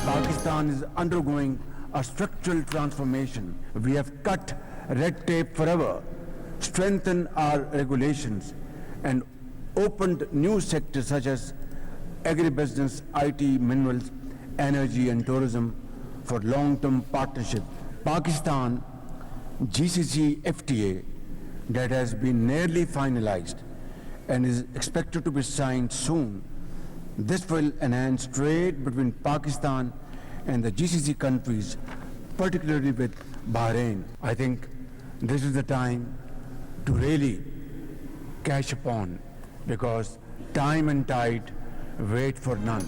Pakistan is undergoing a structural transformation. We have cut red tape forever, strengthened our regulations, and opened new sectors such as agribusiness, IT, minerals, energy, and tourism for long-term partnership. Pakistan GCC FTA that has been nearly finalized and is expected to be signed soon. This will enhance trade between Pakistan and the GCC countries, particularly with Bahrain. I think this is the time to really cash upon, because time and tide wait for none.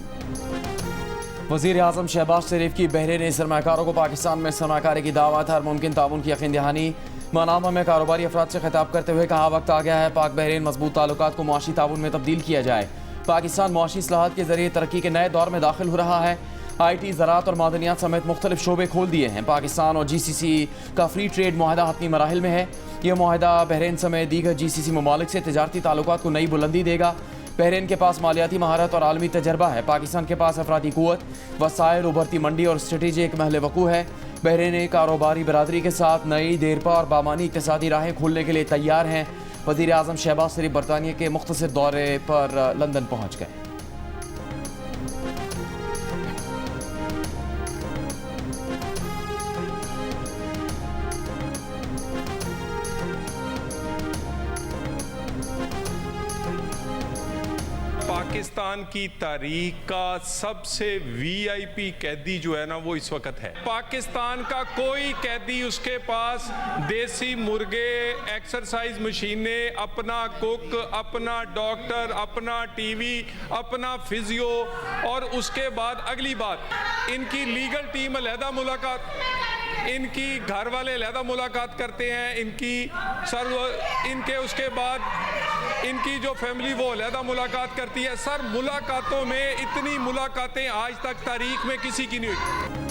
वज़ीर आज़म शहबाज शरीफ की Bahraini सरमाकारों को पाकिस्तान में सरमाकारी की दावत, हर मुमकिन ताउन की यकीन दहानी। मनामा में कारोबारी अफराद से खिताब करते हुए कहा, वक्त आ गया है पाक बहरीन मजबूत ताल्लुकात को मुआशी ताउन में तब्दील किया जाए। पाकिस्तान मुआशी इस्लाहात के जरिए तरक्की के नए दौर में दाखिल हो रहा है। IT, ज़राअत और मादनियात समेत मुख्तलिफ शोबे खोल दिए हैं। पाकिस्तान और GCC का फ्री ट्रेड मुआहदा हतमी मराहिल में है। यह मुआहदा बहरीन समेत दीगर GCC ममालिक से तिजारती ताल्लुकात को नई बुलंदी देगा। बहरीन के पास मालियाती महारत और आलमी तजर्बा है। पाकिस्तान के पास अफरादी क़ुव्वत, वसाइल, उभरती मंडी और स्ट्रेटेजिक महल वक़ू है। बहरीन कारोबारी बरादरी के साथ नई, देरपा और बामानी इक़्तिसादी राहें खोलने के लिए तैयार हैं। वज़ीर आज़म शहबाज शरीफ बरतानिया के मुख्तसर दौरे पर लंदन पहुँच गए। पाकिस्तान की तारीख का सबसे VIP कैदी जो है ना, वो इस वक्त है। पाकिस्तान का कोई कैदी, उसके पास देसी मुर्गे, एक्सरसाइज मशीनें, अपना कुक, अपना डॉक्टर, अपना टीवी, अपना फिजियो, और उसके बाद अगली बात, इनकी लीगल टीम अलहदा मुलाकात, इनकी घर वाले अलहदा मुलाकात करते हैं, इनके उसके बाद इनकी जो फैमिली वो अलहदा मुलाकात करती है। सर, मुलाकातों में इतनी मुलाकातें आज तक तारीख में किसी की नहीं हुई।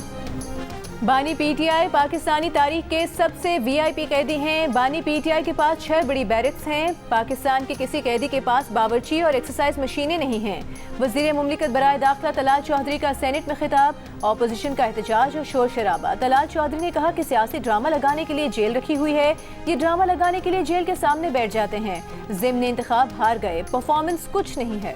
बानी PTI पाकिस्तानी तारीख के सबसे VIP कैदी हैं। बानी PTI के पास 6 बड़ी बैरक्स हैं। पाकिस्तान के किसी कैदी के पास बावर्ची और एक्सरसाइज मशीनें नहीं हैं। वज़ीर मुमलिकत बराए दाखिला तलाल चौधरी का सेनेट में खिताब, ऑपोजिशन का एहतजाज और शोर शराबा। तलाल चौधरी ने कहा कि सियासी ड्रामा लगाने के लिए जेल रखी हुई है। ये ड्रामा लगाने के लिए जेल के सामने बैठ जाते हैं। ज़िम्नी इंतखाब हार गए, परफॉर्मेंस कुछ नहीं है।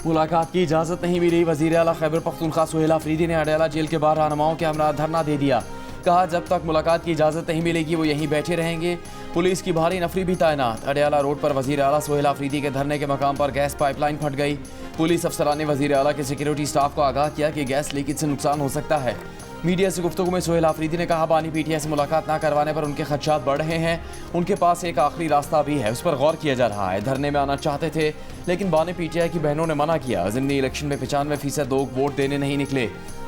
मुलाकात की इजाज़त नहीं मिली। वज़ीर आला खैबर पख्तूनख्वा सुहेल आफरीदी ने अडयाला जेल के बाहर रहनुमाओं के हमरा धरना दे दिया। कहा, जब तक मुलाकात की इजाज़त नहीं मिलेगी वो यहीं बैठे रहेंगे। पुलिस की भारी नफरी भी तैनात। अडयाला रोड पर वज़ीर आला सुहेल आफरीदी के धरने के मकाम पर गैस पाइपलाइन फट गई। पुलिस अफसरान ने वज़ीर आला के सिक्योरिटी स्टाफ को आगाह किया कि गैस लीकेज से नुकसान हो सकता है। मीडिया से गुफ्तगू में सुहेल आफरीदी ने कहा, बानी PTI से मुलाकात ना करवाने पर उनके खदशात बढ़ रहे हैं। उनके पास एक आखिरी रास्ता भी है, उस पर गौर किया जा रहा है। धरने में आना चाहते थे लेकिन बानी PTI की बहनों ने मना किया। ज़िमनी इलेक्शन में 95% लोग वोट देने नहीं निकले।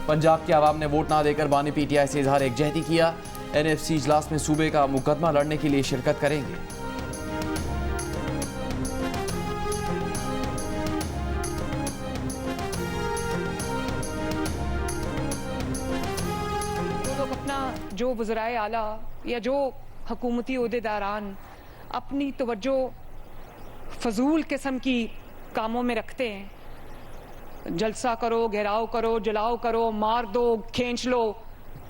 पंजाब के आवाम ने वोट ना देकर बानी PTI से इजहार एकजहती किया। NFC इजलास में सूबे का मुकदमा लड़ने के लिए शिरकत करेंगे। जो वज़राए आला या जो हुकूमती ओहदेदारान अपनी तवज्जो फजूल किस्म की कामों में रखते हैं, जलसा करो, घेराव करो, जलाओ करो, मार दो, खींच लो,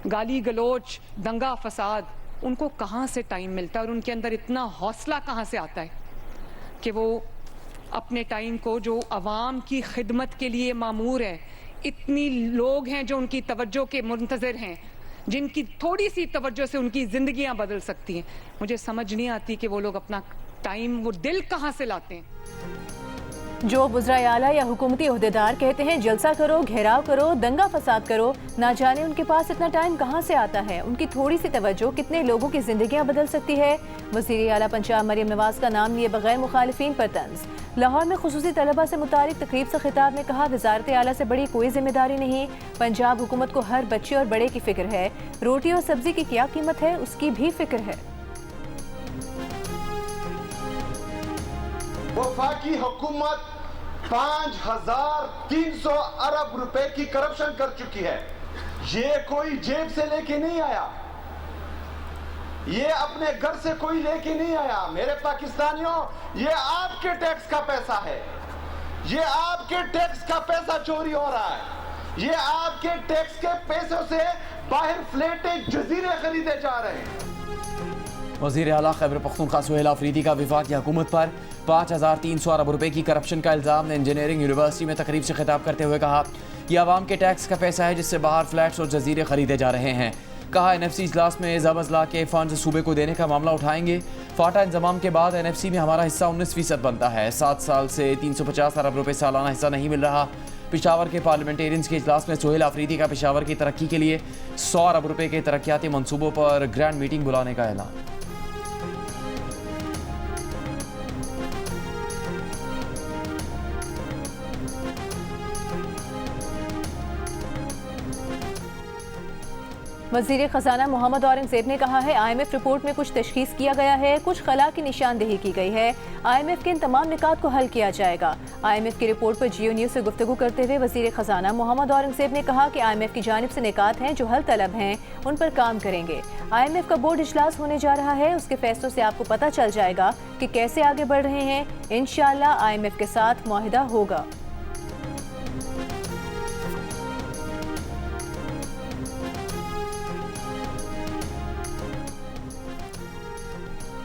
गाली गलोच, दंगा फसाद, उनको कहाँ से टाइम मिलता है और उनके अंदर इतना हौसला कहाँ से आता है कि वो अपने टाइम को, जो अवाम की खिदमत के लिए मामूर है, इतनी लोग हैं जो उनकी तवज्जो के मुंतज़िर हैं, जिनकी थोड़ी सी तवज्जो से उनकी जिंदगियां बदल सकती हैं। मुझे समझ नहीं आती कि वो लोग अपना टाइम, वो दिल कहां से लाते हैं। जो वज़राए आला या हुकूमती ओहदेदार कहते हैं जलसा करो, घेराव करो, दंगा फसाद करो, ना जाने उनके पास इतना टाइम कहां से आता है। उनकी थोड़ी सी तवज्जो कितने लोगों की जिंदगियां बदल सकती है। वज़ीर आला पंजाब मरियम नवाज का नाम लिए बगैर मुखालिफिन पर तंज। लाहौर में खुसूसी तलबा से मुतालिक तकरीब से खिताब में कहा, वज़ारत आला से बड़ी कोई जिम्मेदारी नहीं। पंजाब हुकूमत को हर बच्चे और बड़े की फिक्र है। रोटी और सब्जी की क्या कीमत है उसकी भी फिक्र है। वफाकी हुकूमत 5300 अरब रुपए की करप्शन कर चुकी है। ये कोई जेब से लेके नहीं आया, ये अपने घर से कोई लेके नहीं आया। मेरे पाकिस्तानियों, ये आपके टैक्स का पैसा है, ये आपके टैक्स का पैसा चोरी हो रहा है। ये आपके टैक्स के पैसों से बाहर फ्लैटें, जजीरे खरीदे जा रहे हैं। वज़ीर आला खैबर पख्तूनख्वा सुहेल आफरीदी का वफाकी हुकूमत पर 5,300 अरब रुपए की करप्शन का इल्ज़ाम ने इंजीनियरिंग यूनिवर्सिटी में तकरीब से खिताब करते हुए कहा कि आवाम के टैक्स का पैसा है जिससे बाहर फ्लैट्स और जजीरे खरीदे जा रहे हैं। कहा NFC इजलास में ज़बज़ला के फंड सूबे को देने का मामला उठाएंगे। फाटा इंजमाम के बाद NFC में हमारा हिस्सा 19% बनता है। 7 साल से 350 अरब रुपए सालाना हिस्सा नहीं मिल रहा। पेशावर के पार्लियामेंटेरियंस के इजलास में सुहेल आफरीदी का पेशावर की तरक्की के लिए 100 अरब रुपए के तरक्याती मनसूबों पर ग्रैंड मीटिंग बुलाने का ऐलान। वज़ीर ख़ज़ाना मोहम्मद औरंगज़ेब ने कहा है IMF रिपोर्ट में कुछ तशख़ीस किया गया है, कुछ खला की निशानदेही की गई है। IMF के इन तमाम निकात को हल किया जाएगा। IMF की रिपोर्ट पर जियो न्यूज़ से गुफ्तगू करते हुए वज़ीर ख़ज़ाना मोहम्मद औरंगज़ेब ने कहा कि IMF की जानिब से निकात हैं जो हल तलब हैं, उन पर काम करेंगे। IMF का बोर्ड इजलास होने जा रहा है, उसके फैसलों से आपको पता चल जाएगा कि कैसे आगे बढ़ रहे हैं। इंशाअल्लाह IMF के साथ मुआहिदा होगा।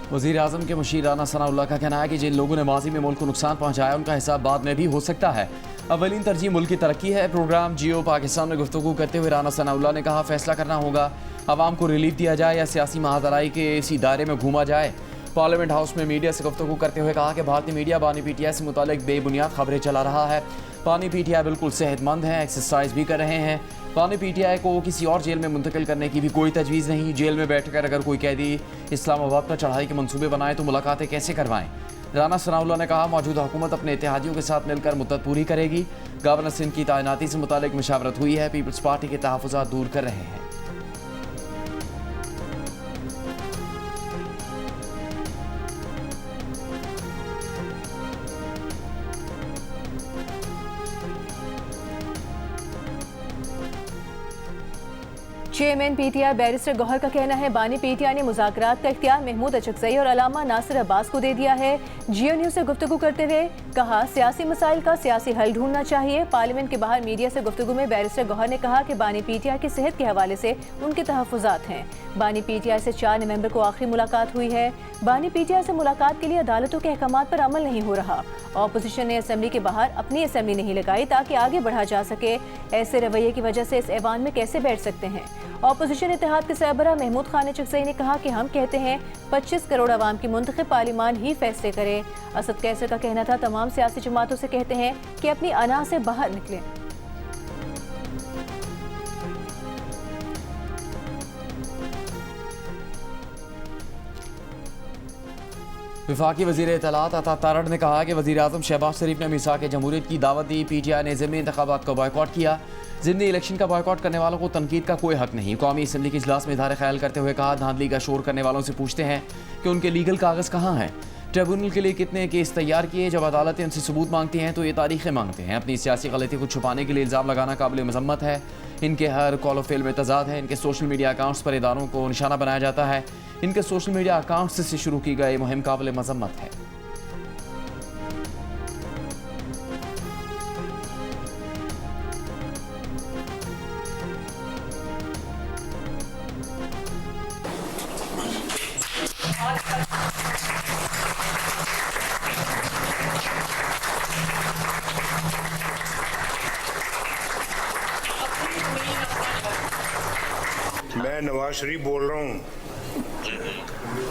वज़ीर आज़म के मुशीर राना सनाउल्लाह का कहना है कि जिन लोगों ने माजी में मुल्क को नुकसान पहुँचाया उनका हिसाब बाद में भी हो सकता है। अवलीन तरजीह मुल्क की तरक्की है। प्रोग्राम जियो पाकिस्तान में गुफ्तगू करते हुए राना सनाउल्लाह ने कहा फैसला करना होगा आवाम को रिलीफ दिया जाए या सियासी महाजराई के इसी दायरे में घूमा जाए। पार्लियामेंट हाउस में मीडिया से गुफ्तगू करते हुए कहा कि भारतीय मीडिया बानी PTI से मुतालिक बेबुनियाद खबरें चला रहा है। बानी PTI बिल्कुल सेहतमंद है, एक्सरसाइज भी कर रहे हैं। बानी PTI को किसी और जेल में मुंतकिल करने की भी कोई तजवीज़ नहीं। जेल में बैठकर अगर कोई कैदी इस्लामाबाद पर चढ़ाई के मंसूबे बनाए तो मुलाकातें कैसे करवाएं। राना सनाउल्लाह ने कहा मौजूदा हुकूमत अपने इत्तेहादियों के साथ मिलकर मुद्दत पूरी करेगी। गवर्नर सिंध की तैनाती से मुतालिक मशावरत हुई है। पीपल्स पार्टी के तहफ़्फ़ुज़ात दूर कर रहे हैं। चेयरमैन PTI बैरिस्टर गौहर का कहना है बानी PTI ने मुज़ाकरात का इख्तियार महमूद अचकज़ई और अलामा नासिर अब्बास को दे दिया है। जियो न्यूज़ से गुफ्तगू करते हुए कहा सियासी मसाइल का सियासी हल ढूंढना चाहिए। पार्लियामेंट के बाहर मीडिया से गुफ्तगू में बैरिस्टर गौहर ने कहा कि बानी PTI की सेहत के हवाले से उनके तहफ़्फ़ुज़ात हैं। बानी PTI से 4 नवंबर को आखिरी मुलाकात हुई है। बानी PTI से मुलाकात के लिए अदालतों के अहकामात पर अमल नहीं हो रहा। ऑपोजिशन ने असम्बली के बाहर अपनी असम्बली नहीं लगाई ताकि आगे बढ़ा जा सके। ऐसे रवैये की वजह से इस ऐवान में कैसे बैठ सकते हैं। ऑपोजिशन इत्तेहाद के सरबराह महमूद खान अचकज़ई ने कहा कि हम कहते हैं 25 करोड़ आवाम की मुंतखब पार्लिमान ही फैसले करे। असद कैसर का कहना था तमाम सियासी जमातों से कहते हैं कि अपनी अना से बाहर निकलें। वफाकी वज़ीर इत्तलात अता तारड़ ने कहा कि वज़ीर आज़म शहबाज शरीफ ने मीसाक जमहूरियत की दावत दी। PTI ने ज़िमनी इंतखाबात को बॉयकॉट किया। ज़िमनी इलेक्शन का बॉयकॉट करने वालों को तनकीद का कोई हक नहीं। कौमी असम्बली के इजलास में इज़हार ख्याल करते हुए कहा धांधली का शोर करने वालों से पूछते हैं कि उनके लीगल कागज़ कहाँ हैं। ट्रिब्यूनल के लिए कितने केस तैयार किए। जब अदालतें उनसे सबूत मांगती हैं तो ये तारीखें मांगते हैं। अपनी सियासी गलती को छुपाने के लिए इल्ज़ाम लगाना काबिल मज़म्मत है। इनके हर कॉल ऑफ फेल में तजाद है। इनके सोशल मीडिया अकाउंट्स पर इदारों को निशाना बनाया जाता है। इनके सोशल मीडिया अकाउंट्स से शुरू की गई मुहिम काबिल मज़म्मत है। मैं नवाज शरीफ बोल रहा हूँ।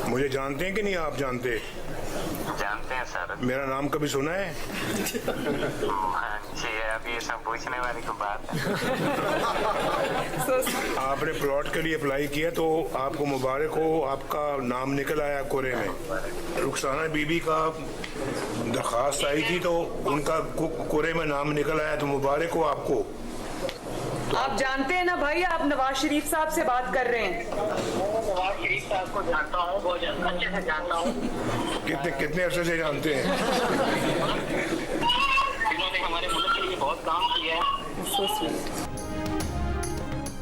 मुझे जानते हैं कि नहीं आप जानते? जानते हैं सर। मेरा नाम कभी सुना है? जी अब ये सब पूछने वाली को बात है। आपने प्लॉट के लिए अप्लाई किया तो आपको मुबारक हो, आपका नाम निकल आया कोरे में। रुखसाना बीबी का दरख्वास्त आई थी तो उनका कोरे में नाम निकल आया तो मुबारक हो आपको। आप जानते हैं ना भाई, आप नवाज शरीफ साहब से बात कर रहे हैं। नवाज शरीफ साहब को जानता हूँ, बहुत अच्छे से जानता हूँ। कितने अरसे से जानते हैं? इन्होंने हमारे मुल्क के लिए बहुत काम किया है।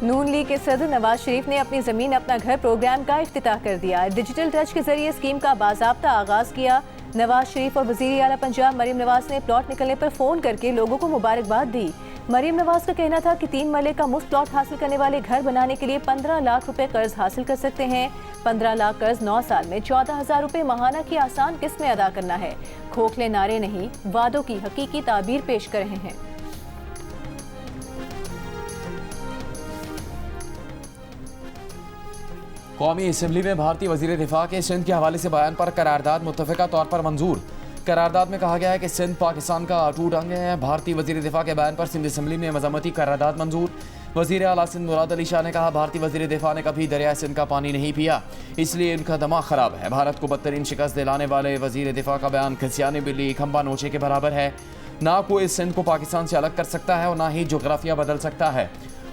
नून लीग के सदर नवाज शरीफ ने अपनी ज़मीन अपना घर प्रोग्राम का इफ्तिताह कर दिया। डिजिटल टच के जरिए स्कीम का बाज़ाब्ता आगाज़ किया। नवाज शरीफ और वज़ीर आला पंजाब मरीम नवाज ने प्लॉट निकलने पर फ़ोन करके लोगों को मुबारकबाद दी। मरीम नवाज का कहना था कि 3 मरले का मुफ्त प्लॉट हासिल करने वाले घर बनाने के लिए 15 लाख रुपए कर्ज हासिल कर सकते हैं। 15 लाख कर्ज 9 साल में 14,000 रुपए माहाना की आसान किस्त में अदा करना है। खोखले नारे नहीं, वादों की हकीकी ताबीर पेश कर रहे हैं। कौमी असम्बली में भारतीय वजीर दिफा के सिंध के हवाले से बयान पर करारदाद मुत्तफ़िका तौर पर मंजूर। करारदाद में कहा गया है कि सिंध पाकिस्तान का अटूट अंग है। भारतीय वजीर दिफा के बयान पर सिंध असम्बली में मजम्मती करारदाद मंजूर। वजीर आला सिंध मुराद अली शाह ने कहा, भारतीय वजीर दिफा ने कभी दरिया सिंध का पानी नहीं पिया, इसलिए इनका दिमाग खराब है। भारत को बदतरीन शिकस्त दिलाने वाले वजीर दिफा का बयान खसियाने बिल्ली खंबा नोचे के बराबर है। ना कोई सिंध को पाकिस्तान से अलग कर सकता है और ना ही जोग्राफिया बदल सकता है।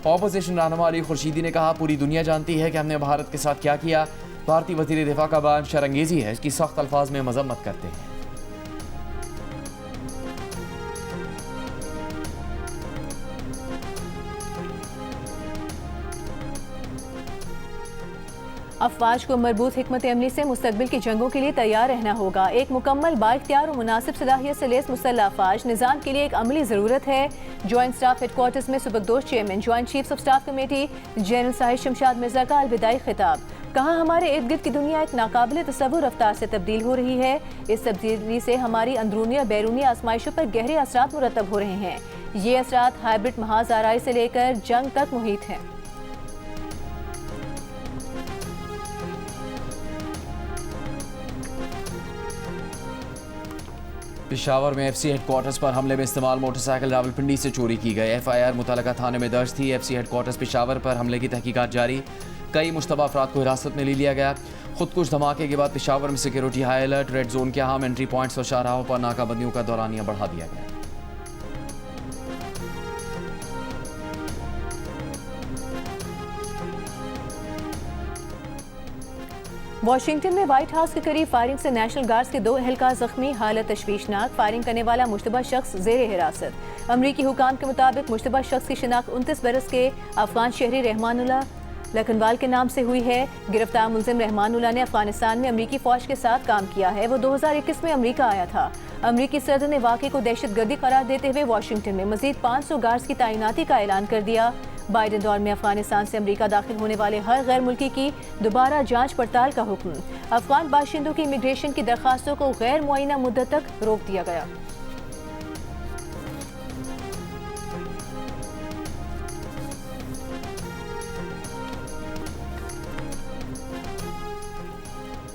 ऑपोजिशन रहनुमा अली खुर्शीदी ने कहा, पूरी दुनिया जानती है कि हमने भारत के साथ क्या किया। भारतीय वजीर दिफा का बयान शर्मंगेज़ी है, इसकी सख्त अल्फाज में मजम्मत करते हैं। अफवाज को मरबूत हिकमत अमली से मुस्तकबिल की जंगों के लिए तैयार रहना होगा। एक मुकम्मल बाइख्तियार और मुनासिब सलाहियत से लेस मुसल्लह अफवाज निज़ाम के लिए एक अमली ज़रूरत है। जॉइंट स्टाफ हेडक्वार्टर्स में सुबकदोश chairman joint chiefs of staff committee general साहिब शमशाद मिर्जा का अलविदाई खिताब। कहा, हमारे इर्द गिर्द की दुनिया एक नाकाबिल तसव्वुर रफ्तार से तब्दील हो रही है। इस तब्दीली से हमारी अंदरूनी और बैरूनी आजमाइशों पर गहरे असरात मुरतब हो रहे हैं। ये असरात हाइब्रिड महाज आराई से लेकर जंग तक मुहित हैं। पेशावर में एफसी हेडक्वार्टर्स पर हमले में इस्तेमाल मोटरसाइकिल रावलपिंडी से चोरी की गई। एफआईआर मुतलका थाने में दर्ज थी। एफसी हेडक्वार्टर्स पेशावर पर हमले की तहकीकात जारी। कई मुश्तबा अफराद को हिरासत में ले लिया गया। खुदकुश धमाके के बाद पेशावर में security high alert. Red zone के अहम एंट्री पॉइंट्स और शाहराहों पर नाकाबंदियों का दौरानिया बढ़ा दिया गया। वाशिंगटन में व्हाइट हाउस के करीब फायरिंग से नेशनल गार्ड्स के 2 एहलकार जख्मी, हालत तशवीशनाक। फायरिंग करने वाला मुश्तबा शख्स जेर हिरासत। अमरीकी हुकाम के मुताबिक मुश्तबा शख्स की शिनाख्त 29 बरस के अफगान शहरी रहमानुल्लाह लखनवाल के नाम से हुई है। गिरफ्तार मुलजिम रहमानुल्लाह ने अफगानिस्तान में अमरीकी फौज के साथ काम किया है। वो 2021 में अमरीका आया था। अमरीकी सदर ने वाक़े को दहशतगर्दी करार देते हुए वाशिंगटन में मजीद 500 गार्ड्स की तैनाती का ऐलान कर दिया। बाइडेन दौर में अफगानिस्तान से अमरीका दाखिल होने वाले हर गैर मुल्की की दोबारा जांच पड़ताल का हुक्म। अफगान बाशिंदों की इमिग्रेशन की दरखास्तों को गैर मुअय्यना मुद्दत तक रोक दिया गया।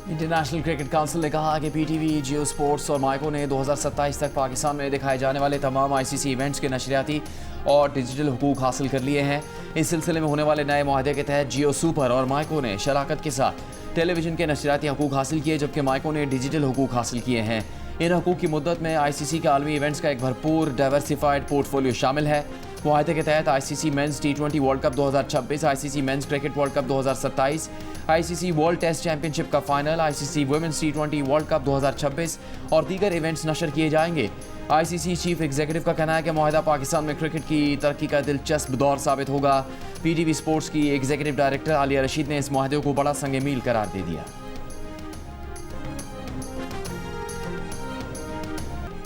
इंटरनेशनल क्रिकेट काउंसिल ने कहा कि पीटीवी, जियो स्पोर्ट्स और माइको ने 2027 तक पाकिस्तान में दिखाए जाने वाले तमाम आईसीसी इवेंट्स के नशरियाती और डिजिटल हुकूक हासिल कर लिए हैं। इस सिलसिले में होने वाले नए मुआहदे के तहत जियो सुपर और माइको ने शराकत के साथ टेलीविजन के नशरियाती हुकूक हासिल किए, जबकि माइको ने डिजिटल हुकूक हासिल किए हैं। इन हुकूक की मुद्दत में आईसीसी के आलमी इवेंट्स का एक भरपूर डाइवर्सिफाइड पोर्टफोलियो शामिल है। मुआहदे के तहत ICC men's T20 world cup 2026, ICC men's cricket world cup 2027, ICC world test championship का final, ICC women's T20 world cup 2026 और दीगर इवेंट्स नशर किए जाएंगे। आईसीसी चीफ एग्जीक्यूटिव का कहना है कि मुआहदा पाकिस्तान में क्रिकेट की तरक्की का दिलचस्प दौर साबित होगा। पीटीवी स्पोर्ट्स की एग्जीक्यूटिव डायरेक्टर आलिया रशीद ने इस मुआहदे को बड़ा संग मील करार दे दिया।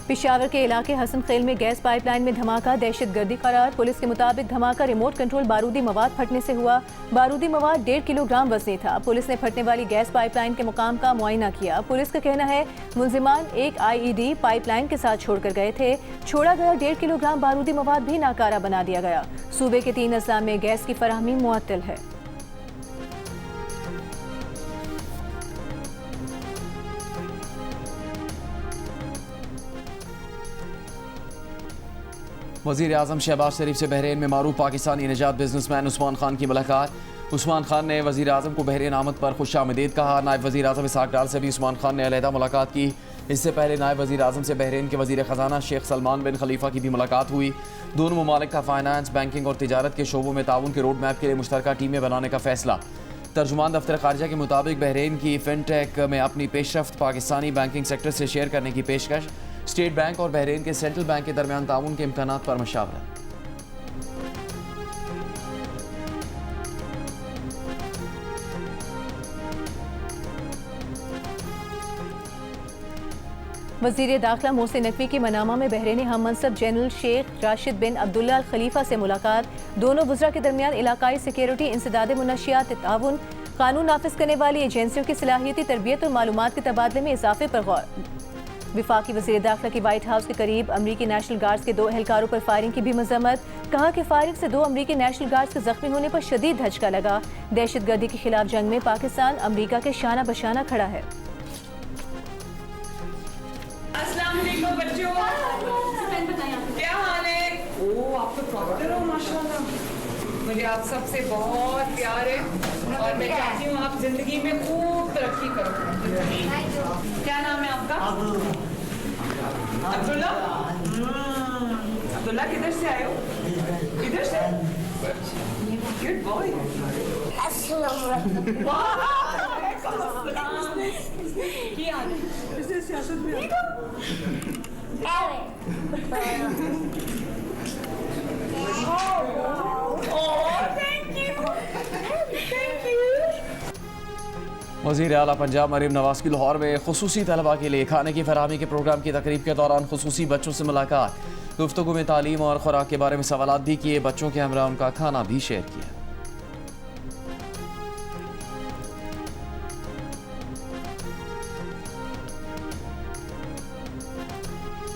पेशावर के इलाके हसन खेल में गैस पाइपलाइन में धमाका, दहशतगर्दी करार। पुलिस के मुताबिक धमाका रिमोट कंट्रोल बारूदी मवाद फटने से हुआ। बारूदी मवाद 1.5 किलोग्राम वजनी था। पुलिस ने फटने वाली गैस पाइपलाइन के मुकाम का मुआयना किया। पुलिस का कहना है मुलजिमान एक IED पाइपलाइन के साथ छोड़कर गए थे। छोड़ा गया 1.5 किलोग्राम बारूदी मवाद भी नाकारा बना दिया गया। सूबे के 3 अजला में गैस की फराहमी मुअत्तल है। वज़ीर आज़म शहबाज शरीफ से बहरीन में मारूफ पाकिस्तानी निजात बिजनेसमैन उस्मान खान की मुलाकात। उस्मान खान ने वज़ीर आज़म को बहरीन आमद पर खुशामदीद कहा। नायब वज़ीर आज़म इसहाक डार से भी उस्मान खान ने अलहदा मुलाकात की। इससे पहले नायब वज़ीर आज़म से बहरीन के वज़ीर ख़जाना शेख सलमान बिन खलीफा की भी मुलाकात हुई। दोनों ममालिक का फाइनेंस, बैंकिंग और तिजारत के शोबों में ताउन के रोड मैप के लिए मुश्तरका टीमें बनाने का फैसला। तर्जुमान दफ्तर खारजा के मुताबिक बहरीन की फिनटेक में अपनी पेशरफ्त पाकिस्तानी बैंकिंग सेक्टर से शेयर करने की पेशकश। स्टेट बैंक और बहरीन के सेंट्रल बैंक के दरमियान ताउन के इम्कानात पर मशावरत। वजीर दाखिला मोहसिन नकवी की मनामा में बहरीनी हम मनसब जनरल शेख राशिद बिन अब्दुल्ला अल खलीफा से मुलाकात। दोनों वज़रा के दरमियान इलाकाई सिक्योरिटी, इंसदाद मुनशियात, ताउन, कानून नाफिज करने वाली एजेंसियों की सलाहियती तरबियत और मालूमात के तबादले में इजाफे पर गौर। विफाकी वज़ीर दाखिला की व्हाइट हाउस के करीब अमरीकी नेशनल गार्ड्स के 2 एहलकारों पर फायरिंग की भी मजम्मत। कहा कि फायरिंग से 2 अमरीकी नेशनल गार्ड्स के जख्मी होने पर शदीद धचका लगा। दहशतगर्दी के खिलाफ जंग में पाकिस्तान अमरीका के शाना बशाना खड़ा है। अस्सलाम वालेकुम बच्चों, क्या हाल है? ओह, आप तो प्रॉक्टर हो माशाल्लाह। मुझे आप सबसे बहुत प्यार है और मैं चाहती हूँ आप जिंदगी में खूब तरक्की करो। क्या नाम है आपका? अब्दुल्ला। अब्दुल्ला किधर से आए हो? इधर से? Good boy. क्या हाल है? इसे सियासत में वज़ीर आला पंजाब मरीम नवाज की लाहौर में खुसूसी तलबा के लिए खाने की फराहमी के प्रोग्राम की तकरीब के दौरान खुसूसी बच्चों से मुलाकात। गुफ्तगू में तालीम और खुराक के बारे में सवालात भी किए। बच्चों के हमरा उनका खाना भी शेयर किया।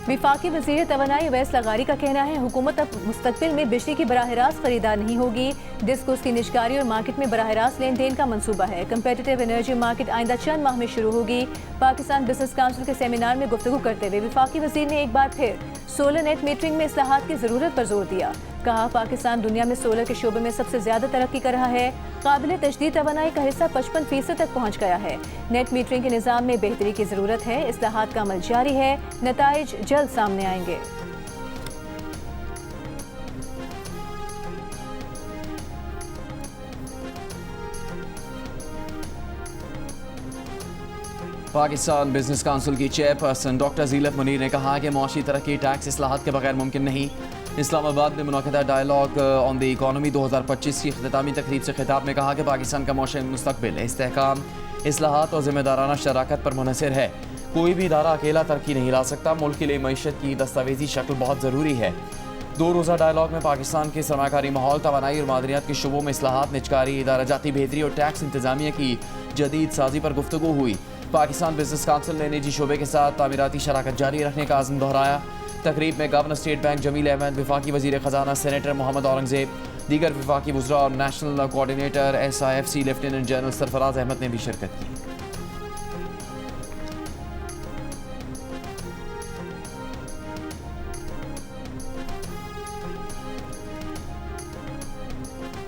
विफाकी वज़ीर तवानाई अवैस लगारी का कहना है हुकूमत अब मुस्तकबिल में बिजली की बराह रास्त खरीदार नहीं होगी। डिस्कोस की निजकारी और मार्केट में बराह रास्त लेन देन का मंसूबा है। कम्पेटिटिव एनर्जी मार्केट आइंदा चंद माह में शुरू होगी। पाकिस्तान बिजनेस काउंसिल के सेमिनार में गुफ्तगू करते हुए विफाकी वज़ीर ने एक बार फिर सोलर नेट मीटरिंग में इस्लाहात की ज़रूरत पर जोर दिया। कहा पाकिस्तान दुनिया में सोलर के शोबे में सबसे ज्यादा तरक्की कर रहा है। काबिल तजदीद तवानाई का हिस्सा 55% तक पहुँच गया है। नेट मीटरिंग के निज़ाम में बेहतरी की ज़रूरत है। इस्लाहात का अमल जारी है। नताइज जल्द सामने आएंगे। पाकिस्तान बिजनेस काउंसिल की चेयरपर्सन डॉक्टर ज़ीलत मुनीर ने कहा कि मौशी तरक्की टैक्स इस्लाहात के बगैर मुमकिन नहीं। इस्लामाबाद में मुनक़िदा डायलॉग ऑन द इकॉनमी 2025 की इख्तितामी तकरीब से खिताब में कहा कि पाकिस्तान का मौशे मुस्तक़बिल इस्तेहकाम, इस्लाहात और ज़िम्मेदाराना शराकत पर मुनहसर है। कोई भी इदारा अकेला तरक्की नहीं ला सकता। मुल्क के लिए मईशत की दस्तावेजी शक्ल बहुत ज़रूरी है। 2 रोज़ा डायलॉग में पाकिस्तान के सरमाकारी माहौल, तवानाई और मादनियात के शुबों में इस्लाहात, निजकारी, इदाराजाती बेहतरी और टैक्स इंतजामिया की जदीद साजी पर गुफ्तगू हुई। पाकिस्तान बिजनेस काउंसिल ने निजी शोबे के साथ तामीराती शराकत जारी रखने का आज़म दोहराया। तकरीब में governor state bank Jameel Ahmed, विफाकी वज़ीर ख़जाना सेनेटर मोहम्मद औरंगज़ेब, दीगर विफाकी वज़रा और national coordinator SIFC lieutenant general Sarfaraz Ahmed ने भी शिरकत की।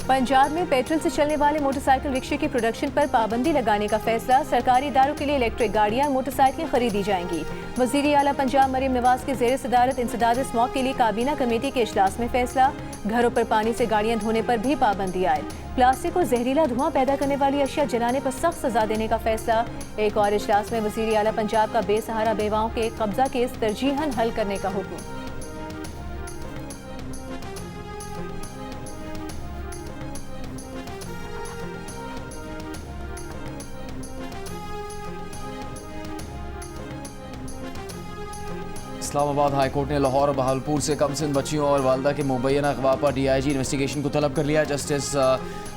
पंजाब में पेट्रोल से चलने वाले मोटरसाइकिल रिक्शे की प्रोडक्शन पर पाबंदी लगाने का फैसला। सरकारी इदारों के लिए इलेक्ट्रिक गाड़ियां, मोटरसाइकिलें खरीदी जाएंगी। वज़ीर आला पंजाब मरीम नवाज के ज़ेर सदारत इंसदाद स्मॉग के लिए काबीना कमेटी के इजलास में फैसला। घरों पर पानी से गाड़ियां धोने पर भी पाबंदी आयद। प्लास्टिक और जहरीला धुआं पैदा करने वाली अशिया जलाने पर सख्त सजा देने का फैसला। एक और इजलास में वज़ीर आला पंजाब का बेसहारा बेवाओं के कब्जा केस तरजीहन हल करने का हुक्म। इस्लामाबाद हाई कोर्ट ने लाहौर और बहावलपुर से कमसिन बच्चियों और वालदा के मुबैना अगवा पर DIG इन्वेस्टिगेशन को तलब कर लिया। जस्टिस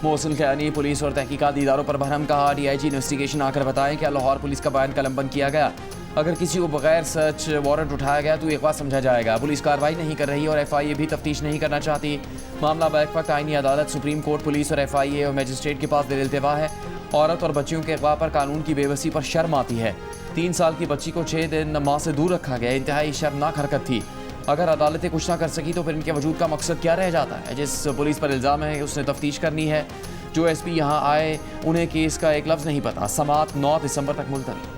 मोहसिन खयानी पुलिस और तहकीकाती इदारों पर भरम कहा। DIG इन्वेस्टिगेशन आकर बताएं क्या लाहौर पुलिस का बयान कलमबंद किया गया। अगर किसी को बगैर सर्च वारंट उठाया गया तो अगवा समझा जाएगा। पुलिस कार्रवाई नहीं कर रही और FIA भी तफ्तीश नहीं करना चाहती। मामला बैक वक्त आईनी अदालत, सुप्रीम कोर्ट, पुलिस और FIA और मजिस्ट्रेट के पास दिल-इल्तिवा है। औरत और बच्चियों के अगवा पर कानून की बेबसी पर शर्म आती है। 3 साल की बच्ची को 6 दिन माँ से दूर रखा गया। इंतहाई शर्मनाक हरकत थी। अगर अदालतें कुछ ना कर सकी तो फिर इनके वजूद का मकसद क्या रह जाता है। जिस पुलिस पर इल्ज़ाम है उसने तफ्तीश करनी है। जो SP यहाँ आए उन्हें केस का एक लफ्ज़ नहीं पता। समाअत 9 दिसंबर तक मुलतवी।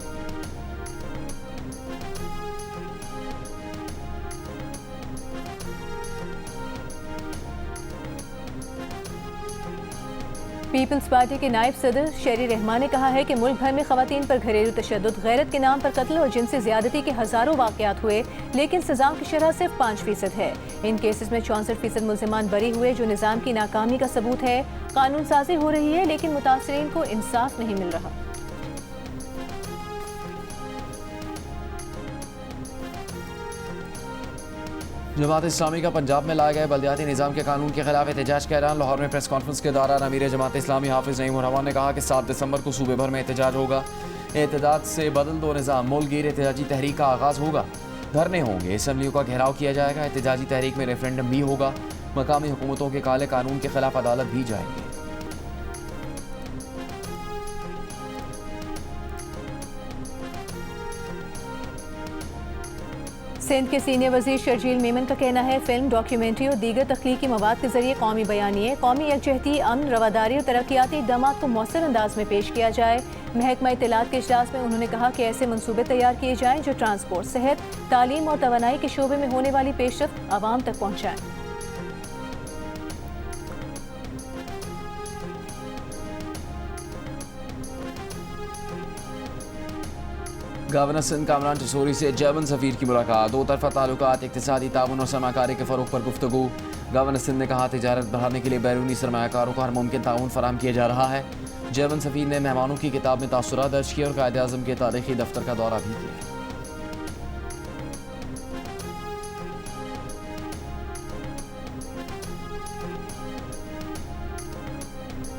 पीपल्स पार्टी के नायब सदर शेरी रहमान ने कहा है कि मुल्क भर में खवातीन पर घरेलू तशद्दुद, गैरत के नाम पर कत्ल और जिनसी ज़्यादती के हज़ारों वाक़यात हुए, लेकिन सज़ाओं की शरह सिर्फ 5% है। इन केसेस में 64% मुल्ज़िमान बरी हुए, जो निज़ाम की नाकामी का सबूत है। कानून साजी हो रही है लेकिन मुतासरीन को इंसाफ नहीं मिल रहा। जमात इस्लामी का पंजाब में लाए गए बल्दियाती निज़ाम के कानून के खिलाफ एहतजाज का ऐलान। लाहौर में प्रेस कॉन्फ्रेंस के दौरान अमीर जमात इस्लामी हाफिज़ नईम रहमान ने कहा कि 7 दिसंबर को सूबे भर में एहतजाज होगा। एहतजाज से बदल दो निज़ाम मुल्कगीर एहतजाजी तहरीक का आगाज़ होगा। धरने होंगे, असम्बलियों का घेराव किया जाएगा। एहतजाजी तहरीक में रेफरेंडम भी होगा। मकामी हुकूमतों के काले कानून के खिलाफ अदालत भी जाएंगे। सिंध के सीनियर वजीर शर्जील मेमन का कहना है फिल्म, डॉक्यूमेंट्री और दीगर तख्लीकी मवाद के जरिए कौमी बयानिए, कौमी यकजहती, अमन, रवादारी और तरक्याती इक़दामात को मौसर अंदाज में पेश किया जाए। महकमा इत्तलात के इजलास में उन्होंने कहा कि ऐसे मनसूबे तैयार किए जाएं जो ट्रांसपोर्ट, सेहत, तालीम और तवानाई के शोबे में होने वाली पेशरफ्त आवाम तक पहुँचाएं। गवर्नर सिंध कामरान जसोरी से जर्मन सफ़ीर की मुलाकात। दो तरफा ताल्लुकात, इक़्तिसादी ताउन और सरमाकारी के फ़रोग़ पर गुफ्तगू। गवर्नर सिंध ने कहा तिजारत बढ़ाने के लिए बैरूनी सरमायाकारों को हर मुमकिन ताउन फराहम किया जा रहा है। जर्मन सफ़ीर ने मेहमानों की किताब में तासुरात दर्ज किए और कायद-ए-आज़म के तारीख़ी दफ्तर का दौरा भी किया।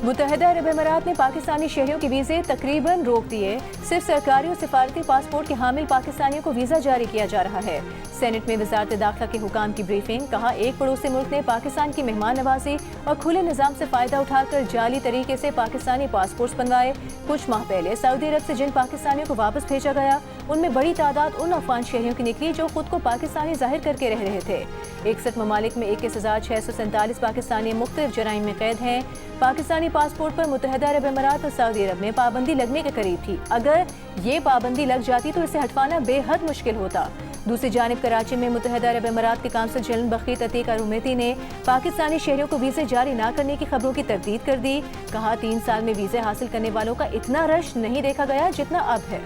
मुत्तहिदा अरब अमीरात ने पाकिस्तानी शहरियों के वीज़े तकरीबन रोक दिए। सिर्फ सरकारी और सिफारती पासपोर्ट के हामिल पाकिस्तानियों को वीज़ा जारी किया जा रहा है। सेनेट में वज़ारत दाखिला के हुकाम की ब्रीफिंग। कहा, एक पड़ोसी मुल्क ने पाकिस्तान की मेहमान नवाजी और खुले निज़ाम से फ़ायदा उठाकर जाली तरीके से पाकिस्तानी पासपोर्ट बनवाए। कुछ माह पहले सऊदी अरब से जिन पाकिस्तानियों को वापस भेजा गया, उनमें बड़ी तादाद उन अफगान शहरियों की निकली जो खुद को पाकिस्तानी जाहिर करके रह रहे थे। 61 ममालिक में 21,647 पाकिस्तानी मुख्तलिफ जराइम में कैद हैं। पाकिस्तानी पासपोर्ट पर मुत्तहिदा अरब अमीरात और सऊदी अरब में पाबंदी लगने के करीब थी। अगर ये पाबंदी लग जाती तो इसे हटवाना बेहद मुश्किल होता। दूसरी जानिब कराची में मुत्तहिदा अरब अमीरात के काउंसिल जनरल बखीत अतीक अरुमेती ने पाकिस्तानी शहरियों को वीज़े जारी न करने की खबरों की तरदीद कर दी। कहा, 3 साल में वीज़े हासिल करने वालों का इतना रश नहीं देखा गया जितना अब है।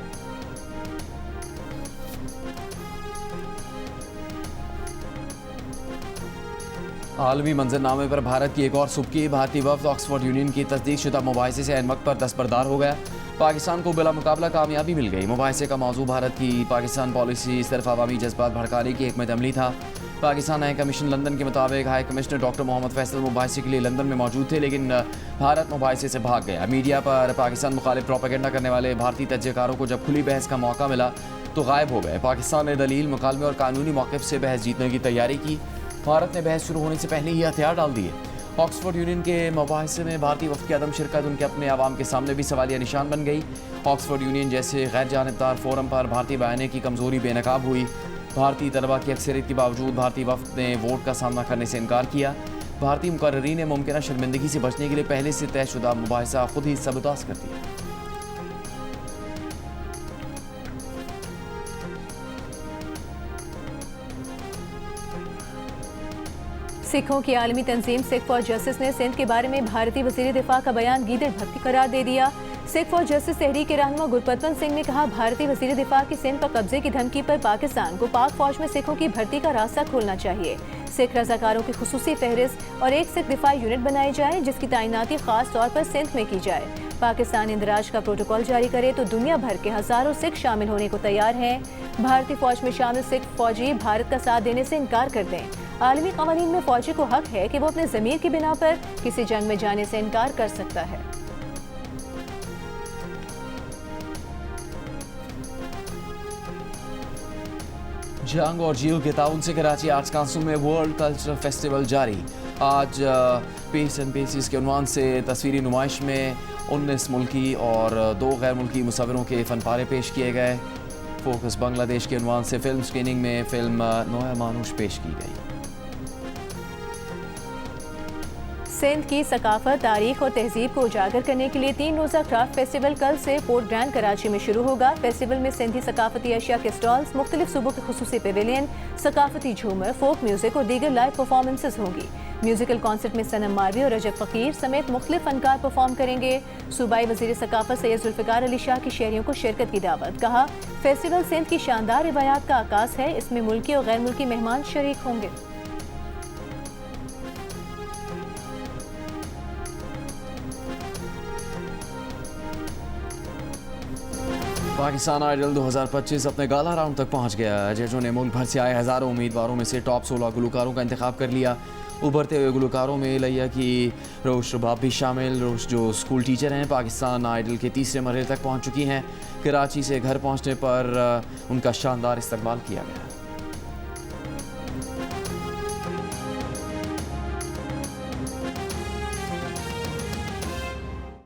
आलमी मंजरनामे पर भारत की एक और सुबकी। भारतीय वफ्द ऑक्सफोर्ड यूनियन की तस्दीक शुदा मुबाहिसे से ऐन वक्त पर दस्तबरदार हो गया। पाकिस्तान को बिला मुकाबला कामयाबी मिल गई। मुबाहिसे का मौजू भारत की पाकिस्तान पॉलिसी सिर्फ अवामी जज्बात भड़काने की हिकमत अमली था। पाकिस्तान हाई कमीशन लंदन के मुताबिक high commissioner doctor Mohammad Faisal मुबाहिसे के लिए लंदन में मौजूद थे, लेकिन भारत मुबाहिसे से भाग गया। मीडिया पर पाकिस्तान मुखालिफ प्रोपेगेंडा करने वाले भारतीय तज्जियकारों को जब खुली बहस का मौका मिला तो गायब हो गए। पाकिस्तान ने दलील, मुकालमे और कानूनी मौक़िफ़ से बहस जीतने की तैयारी की। भारत ने बहस शुरू होने से पहले ही हथियार डाल दिए। ऑक्सफोर्ड यूनियन के मुबाहिसे में भारतीय वफ़द की अदम शिरकत उनके अपने आवाम के सामने भी सवालिया निशान बन गई। ऑक्सफोर्ड यूनियन जैसे गैर जानिबदार फोरम पर भारतीय बयाने की कमज़ोरी बेनकाब हुई। भारतीय तलबा की अक्सरियत के बावजूद भारतीय वफ़द ने वोट का सामना करने से इनकार किया। भारतीय मुकर्ररीन ने मुमकिन शर्मिंदगी से बचने के लिए पहले से तयशुदा मुबाहिसा खुद ही सबतास कर दिया। सिखों की आलमी तंजीम सिख फॉर जस्टिस ने सिंध के बारे में भारतीय वज़ीर दिफा का बयान गीदड़ भक्ति करार दे दिया। सिख फॉर जस्टिस तहरीक के रहनुमा गुरपतवंत सिंह ने कहा, भारतीय वज़ीर दिफा की सिंध पर कब्जे की धमकी पर पाकिस्तान को पाक फौज में सिखों की भर्ती का रास्ता खोलना चाहिए। सिख रजाकारों की खुसूसी फहरिस्त और एक सिख दिफाई यूनिट बनाई जाए जिसकी तैनाती खास तौर पर सिंध में की जाए। पाकिस्तान इंदराज का प्रोटोकॉल जारी करे तो दुनिया भर के हजारों सिख शामिल होने को तैयार हैं। भारतीय फौज में शामिल सिख फौजी भारत का साथ देने से इनकार कर दें। आलमी क़वानीन में फौजी को हक है कि वो अपने ज़मीर की बिना पर किसी जंग में जाने से इनकार कर सकता है। जंग और झील के ताउन से कराची आर्ट्स काउंसिल में वर्ल्ड कल्चरल फेस्टिवल जारी। आज पीस एंड पीसीस के उन्वान से तस्वीरी नुमाइश में 19 मुल्की और 2 गैर मुल्की मुसव्विरों के फनपारे पेश किए गए। फोकस बांग्लादेश के उन्वान से फिल्म स्क्रीनिंग में फिल्म नोया मानुष पेश की गई। सिंध की सकाफत, तारीख और तहजीब को उजागर करने के लिए 3 रोज़ा क्राफ्ट फेस्टिवल कल से पोर्ट ग्रैंड कराची में शुरू होगा। फेस्टिवल में सिंधी सकाफती अशिया के स्टॉल्स, मुख्तलिफ सूबों के खुसूसी पेविलियन, सकाफती झूमर, फोक म्यूजिक और दीगर लाइव परफॉर्मेंसेज होंगी। म्यूजिकल कॉन्सर्ट में सनम मारवी और रजब फ़कीर समेत मुख्तलिफ फनकार परफॉर्म करेंगे। सूबाई वज़ीर सकाफत सैयद जुल्फ़िकार अली शाह की शहरियों को शिरकत की दावत। कहा, फेस्टिवल सिंध की शानदार रिवायात का आकाश है, इसमें मुल्की और गैर मुल्की मेहमान शरीक होंगे। पाकिस्तान आइडल 2025 अपने गाला राउंड तक पहुंच गया है। जजों ने मुल्क भर से आए हज़ारों उम्मीदवारों में से टॉप 16 गुलकारों का इंतखाब कर लिया। उभरते हुए गुलकारों में लैया की रोश रबाब भी शामिल। रोश जो स्कूल टीचर हैं, पाकिस्तान आइडल के तीसरे मरहले तक पहुंच चुकी हैं। कराची से घर पहुंचने पर उनका शानदार इस्तकबाल किया गया।